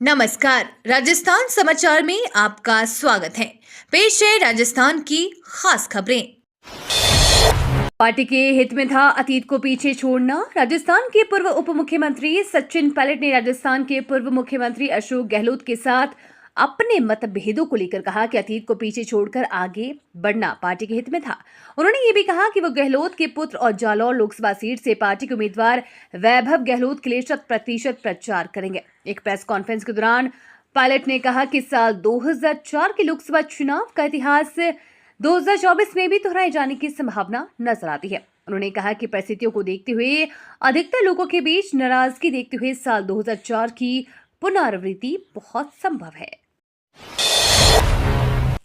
नमस्कार, राजस्थान समाचार में आपका स्वागत है। पेश है राजस्थान की खास खबरें। पार्टी के हित में था अतीत को पीछे छोड़ना। राजस्थान के पूर्व उप मुख्यमंत्री सचिन पायलट ने राजस्थान के पूर्व मुख्यमंत्री अशोक गहलोत के साथ अपने मतभेदों को लेकर कहा कि अतीत को पीछे छोड़कर आगे बढ़ना पार्टी के हित में था। उन्होंने ये भी कहा कि वो गहलोत के पुत्र और जालौर लोकसभा सीट से पार्टी के उम्मीदवार वैभव गहलोत के लिए 100% प्रचार करेंगे। एक प्रेस कॉन्फ्रेंस के दौरान पायलट ने कहा कि साल 2004 के लोकसभा चुनाव का इतिहास 2024 में भी दोहराए जाने की संभावना नजर आती है। उन्होंने कहा कि परिस्थितियों को देखते हुए अधिकतर लोगों के बीच नाराजगी देखते हुए साल 2004 की पुनरावृत्ति बहुत संभव है।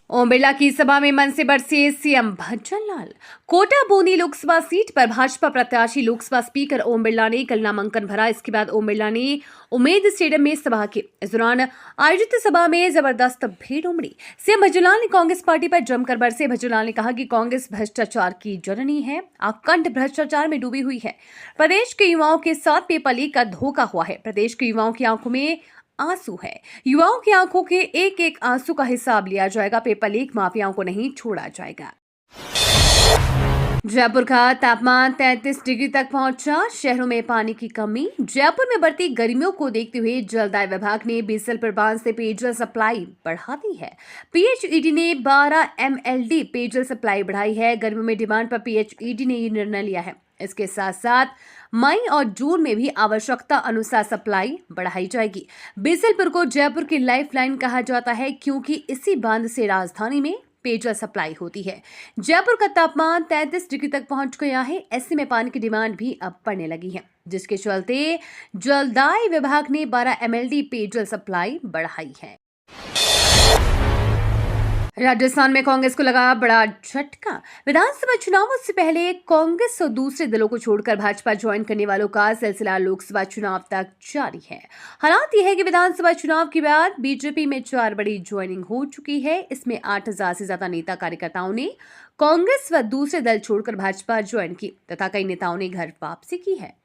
ओम बिरला की सभा में मन से बरसे सीएम भजनलाल। कोटा बूंदी लोकसभा सीट पर भाजपा प्रत्याशी लोकसभा स्पीकर ओम बिरला ने कल नामांकन भरा। इसके बाद ओम बिरला ने उम्मेद स्टेडियम में सभा की। इस दौरान आयोजित सभा में जबरदस्त भीड़ उमड़ी। सीएम भजनलाल ने कांग्रेस पार्टी पर जमकर बरसे। भजनलाल ने कहा कि कांग्रेस भ्रष्टाचार की जननी है, अखंड भ्रष्टाचार में डूबी हुई है। प्रदेश के युवाओं के साथ पेपर लीक का धोखा हुआ है। प्रदेश के युवाओं की आंखों में आंसू है। युवाओं की आंखों के एक एक आंसू का हिसाब लिया जाएगा। पेपर लीक माफियाओं को नहीं छोड़ा जाएगा। जयपुर का तापमान 33 डिग्री तक पहुंचा। शहरों में पानी की कमी। जयपुर में बढ़ती गर्मियों को देखते हुए जलदाय विभाग ने बीसलपुर बांध से पेयजल सप्लाई बढ़ा दी है। पीएचईडी ने 12 MLD पेयजल सप्लाई बढ़ाई है। गर्मियों में डिमांड पर पीएचईडी ने ये निर्णय लिया है। इसके साथ साथ मई और जून में भी आवश्यकता अनुसार सप्लाई बढ़ाई जाएगी। बीसलपुर को जयपुर की लाइफलाइन कहा जाता है क्योंकि इसी बांध से राजधानी में पेयजल सप्लाई होती है। जयपुर का तापमान 33 डिग्री तक पहुंच गया है। ऐसे में पानी की डिमांड भी अब बढ़ने लगी है, जिसके चलते जलदाय विभाग ने 12 MLD पेयजल सप्लाई बढ़ाई है। राजस्थान में कांग्रेस को लगा बड़ा झटका। विधानसभा चुनावों से पहले कांग्रेस और दूसरे दलों को छोड़कर भाजपा ज्वाइन करने वालों का सिलसिला लोकसभा चुनाव तक जारी है। हालात यह है कि विधानसभा चुनाव के बाद बीजेपी में 4 बड़ी ज्वाइनिंग हो चुकी है। इसमें 8000 से ज्यादा नेता कार्यकर्ताओं ने कांग्रेस व दूसरे दल छोड़कर भाजपा ज्वाइन की तथा कई नेताओं ने घर वापसी की है।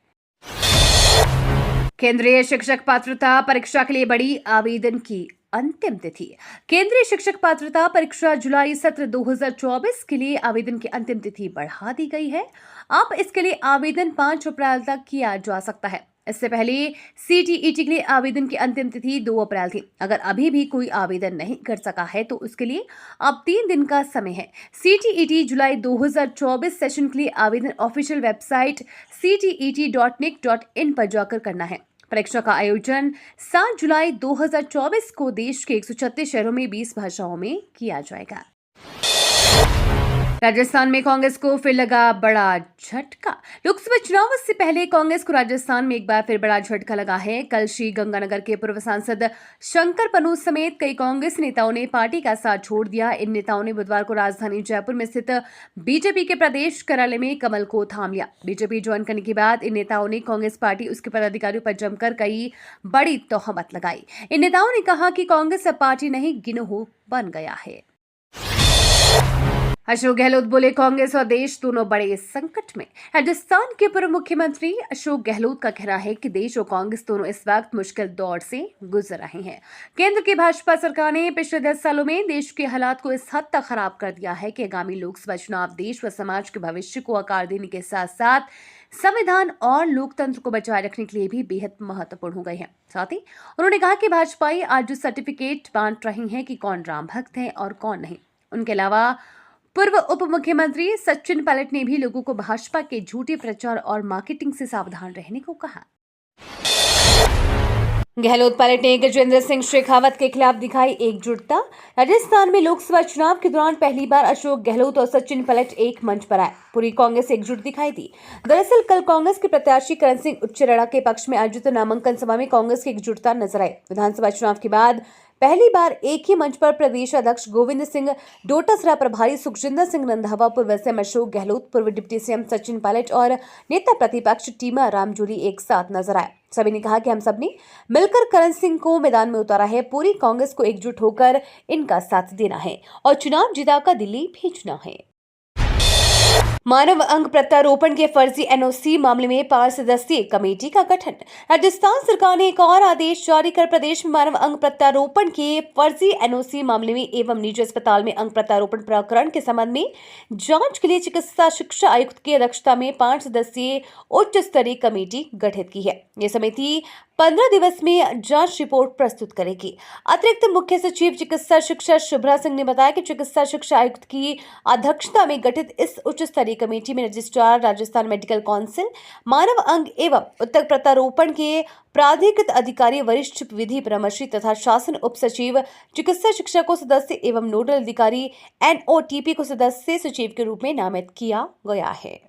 केंद्रीय शिक्षक पात्रता परीक्षा के लिए बड़ी आवेदन की अंतिम तिथि। केंद्रीय शिक्षक पात्रता परीक्षा जुलाई सत्र 2024 के लिए आवेदन की अंतिम तिथि बढ़ा दी गई है। अब इसके लिए आवेदन 5 अप्रैल तक किया जा सकता है। इससे पहले CTET के लिए आवेदन की अंतिम तिथि 2 अप्रैल थी। अगर अभी भी कोई आवेदन नहीं कर सका है तो उसके लिए अब 3 दिन का समय है। CTET जुलाई 2024 सेशन के लिए आवेदन ऑफिशियल वेबसाइट ctet.nic.in पर जाकर करना है। परीक्षा का आयोजन 7 जुलाई 2024 को देश के 136 शहरों में 20 भाषाओं में किया जाएगा। राजस्थान में कांग्रेस को फिर लगा बड़ा झटका। लोकसभा चुनाव से पहले कांग्रेस को राजस्थान में एक बार फिर बड़ा झटका लगा है। कल श्री गंगानगर के पूर्व सांसद शंकर पनू समेत कई कांग्रेस नेताओं ने पार्टी का साथ छोड़ दिया। इन नेताओं ने बुधवार को राजधानी जयपुर में स्थित बीजेपी के प्रदेश कार्यालय में कमल को थाम लिया। बीजेपी ज्वाइन करने के बाद इन नेताओं ने कांग्रेस पार्टी उसके पदाधिकारियों पर जमकर कई बड़ी तोहमत लगाई। इन नेताओं ने कहा कि कांग्रेस अब पार्टी नहीं गिरोह बन गया है। अशोक गहलोत बोले, कांग्रेस और देश दोनों बड़े संकट में। राजस्थान के पूर्व मुख्यमंत्री अशोक गहलोत का कहना है कि देश और कांग्रेस दोनों इस वक्त मुश्किल दौर से गुजर रहे हैं। केंद्र की भाजपा सरकार ने पिछले 10 सालों में देश के हालात को इस हद तक खराब कर दिया है कि आगामी लोकसभा चुनाव देश व समाज के भविष्य को आकार देने के साथ साथ संविधान और लोकतंत्र को बचाए रखने के लिए भी बेहद महत्वपूर्ण हो गए हैं। साथ ही उन्होंने कहा कि भाजपाई आज जो सर्टिफिकेट बांट रही हैं कि कौन राम भक्त है और कौन नहीं। उनके अलावा पूर्व उप मुख्यमंत्री सचिन पायलट ने भी लोगों को भाजपा के झूठे प्रचार और मार्केटिंग से सावधान रहने को कहा। गहलोत पायलट ने गजेंद्र सिंह शेखावत के खिलाफ दिखाई एकजुटता। राजस्थान में लोकसभा चुनाव के दौरान पहली बार अशोक गहलोत और सचिन पायलट एक मंच पर आए। पूरी कांग्रेस एकजुट दिखाई दी। दरअसल कल कांग्रेस के प्रत्याशी करण सिंह उच्चेड़ा के पक्ष में आयोजित नामांकन सभा में कांग्रेस की एकजुटता नजर आई। विधानसभा चुनाव के बाद पहली बार एक ही मंच पर प्रदेश अध्यक्ष गोविंद सिंह डोटासरा, प्रभारी सुखजिंदर सिंह रंधावा, पूर्व सीएम अशोक गहलोत, पूर्व डिप्टी सीएम सचिन पायलट और नेता प्रतिपक्ष टीमा रामजोरी एक साथ नजर आए। सभी ने कहा कि हम सबने मिलकर करण सिंह को मैदान में उतारा है। पूरी कांग्रेस को एकजुट होकर इनका साथ देना है और चुनाव जिताकर दिल्ली भेजना है। मानव अंग प्रत्यारोपण के फर्जी एनओसी मामले में 5 सदस्यीय कमेटी का गठन। राजस्थान सरकार ने एक और आदेश जारी कर प्रदेश में मानव अंग प्रत्यारोपण के फर्जी एनओसी मामले में एवं निजी अस्पताल में अंग प्रत्यारोपण प्रकरण के संबंध में जांच के लिए चिकित्सा शिक्षा आयुक्त की अध्यक्षता में 5 सदस्यीय उच्च स्तरीय कमेटी गठित की है। यह समिति 15 दिवस में जांच रिपोर्ट प्रस्तुत करेगी। अतिरिक्त मुख्य सचिव चिकित्सा शिक्षा शुभ्रा सिंह ने बताया कि चिकित्सा शिक्षा आयुक्त की अध्यक्षता में गठित इस उच्च स्तरीय कमेटी में रजिस्ट्रार राजस्थान मेडिकल काउंसिल, मानव अंग एवं उत्तक प्रत्यारोपण के प्राधिकृत अधिकारी, वरिष्ठ विधि परामर्शी तथा शासन उप सचिव चिकित्सा शिक्षा को सदस्य एवं नोडल अधिकारी एनओटीपी को सदस्य सचिव के रूप में नामित किया गया है।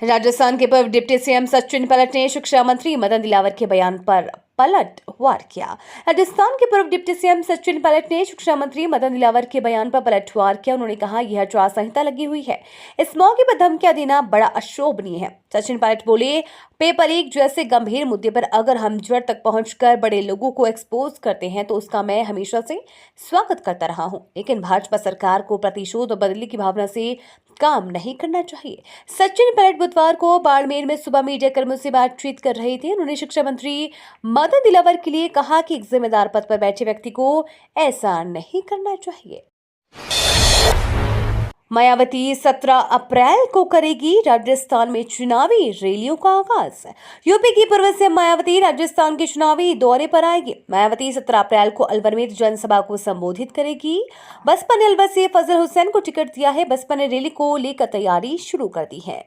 राजस्थान के पूर्व डिप्टी सीएम सचिन पायलट ने शिक्षा मंत्री मदन दिलावर के बयान पर पलटवार किया। राजस्थान के पूर्व डिप्टी सीएम सचिन पायलट ने शिक्षा मंत्री मदन दिलावर के बयान पर पलटवार किया। उन्होंने कहा, यह आचार संहिता लगी हुई है, इस मौके पर धमकियां देना बड़ा अशोभनीय है। सचिन पायलट बोले, पेपर लीक जैसे गंभीर मुद्दे पर अगर हम जड़ तक पहुंचकर बड़े लोगों को एक्सपोज करते हैं तो उसका मैं हमेशा से स्वागत करता रहा हूं, लेकिन भाजपा सरकार को प्रतिशोध और बदले की भावना से काम नहीं करना चाहिए। सचिन पायलट बुधवार को बाड़मेर में सुबह मीडिया कर्मियों से बातचीत कर रहे थे। उन्होंने शिक्षा मंत्री मदन दिलावर के लिए कहा कि एक जिम्मेदार पद पर बैठे व्यक्ति को ऐसा नहीं करना चाहिए। मायावती 17 अप्रैल को करेगी राजस्थान में चुनावी रैलियों का आगाज। यूपी की पूर्व सीएम मायावती राजस्थान के चुनावी दौरे पर आएगी। मायावती 17 अप्रैल को अलवर में जनसभा को संबोधित करेगी। बसपा ने अलवर से फजल हुसैन को टिकट दिया है। बसपा ने रैली को लेकर तैयारी शुरू कर दी है।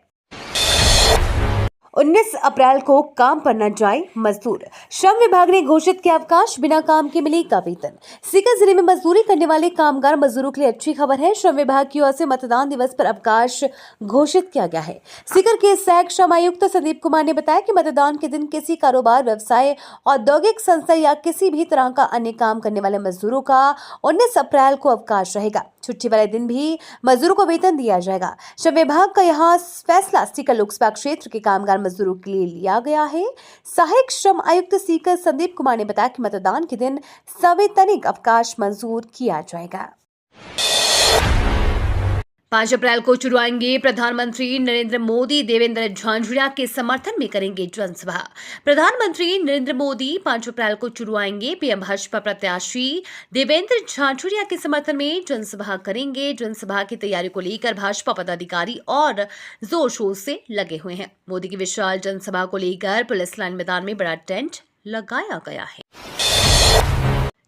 19 अप्रैल को काम पर न जाए मजदूर। श्रम विभाग ने घोषित किया अवकाश, बिना काम के मिलेगा वेतन। सीकर जिले में मजदूरी करने वाले कामगार मजदूरों के लिए अच्छी खबर है। श्रम विभाग की ओर से मतदान दिवस पर अवकाश घोषित किया गया है। सीकर के सहायक श्रम आयुक्त संदीप कुमार ने बताया कि मतदान के दिन किसी कारोबार, व्यवसाय, औद्योगिक संस्था या किसी भी तरह का अन्य काम करने वाले मजदूरों का 19 अप्रैल को अवकाश रहेगा। छुट्टी वाले दिन भी मजदूरों को वेतन दिया जाएगा। श्रम विभाग का यह फैसला सीकर लोकसभा क्षेत्र के कामगार मजदूरों के लिए लिया गया है। सहायक श्रम आयुक्त सीकर संदीप कुमार ने बताया कि मतदान के दिन संवैतनिक अवकाश मंजूर किया जाएगा। 5 अप्रैल को चुरवाएंगे प्रधानमंत्री नरेंद्र मोदी। देवेंद्र झांझड़िया के समर्थन में करेंगे जनसभा। प्रधानमंत्री नरेंद्र मोदी 5 अप्रैल को चुरवाएंगे। पीएम भाजपा प्रत्याशी देवेंद्र झांझड़िया के समर्थन में जनसभा करेंगे। जनसभा की तैयारी को लेकर भाजपा पदाधिकारी और जोर शोर से लगे हुए हैं। मोदी की विशाल जनसभा को लेकर पुलिस लाइन मैदान में बड़ा टेंट लगाया गया है।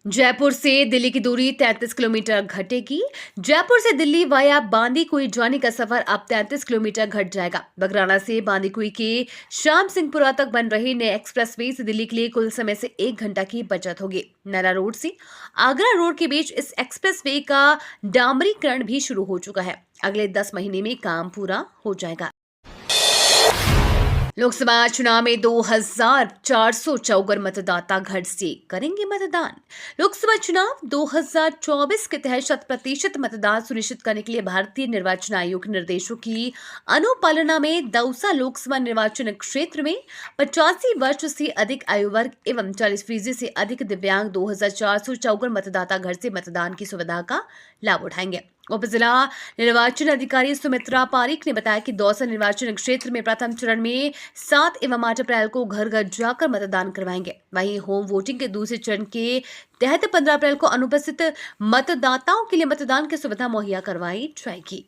जयपुर से दिल्ली की दूरी 33 किलोमीटर घटेगी। जयपुर से दिल्ली वाया बांदीकुई जाने का सफर अब 33 किलोमीटर घट जाएगा। बगराना से बांदीकुई के श्याम सिंहपुरा तक बन रहे नए एक्सप्रेसवे से दिल्ली के लिए कुल समय से 1 घंटा की बचत होगी। नैना रोड से आगरा रोड के बीच इस एक्सप्रेसवे का डामरीकरण भी शुरू हो चुका है। अगले 10 महीने में काम पूरा हो जाएगा। लोकसभा चुनाव में 2454 मतदाता घर से करेंगे मतदान। लोकसभा चुनाव 2024 के तहत 100% मतदान सुनिश्चित करने के लिए भारतीय निर्वाचन आयोग के निर्देशों की अनुपालना में दौसा लोकसभा निर्वाचन क्षेत्र में 85 वर्ष से अधिक आयु वर्ग एवं 40% से अधिक दिव्यांग 2454 मतदाता घर से मतदान की सुविधा का लाभ उठाएंगे। उप जिला निर्वाचन अधिकारी सुमित्रा पारीक ने बताया कि दौसा निर्वाचन क्षेत्र में प्रथम चरण में 7 एवं 8 अप्रैल को घर घर जाकर मतदान करवाएंगे। वहीं होम वोटिंग के दूसरे चरण के तहत 15 अप्रैल को अनुपस्थित मतदाताओं के लिए मतदान की सुविधा मुहैया करवाई जाएगी।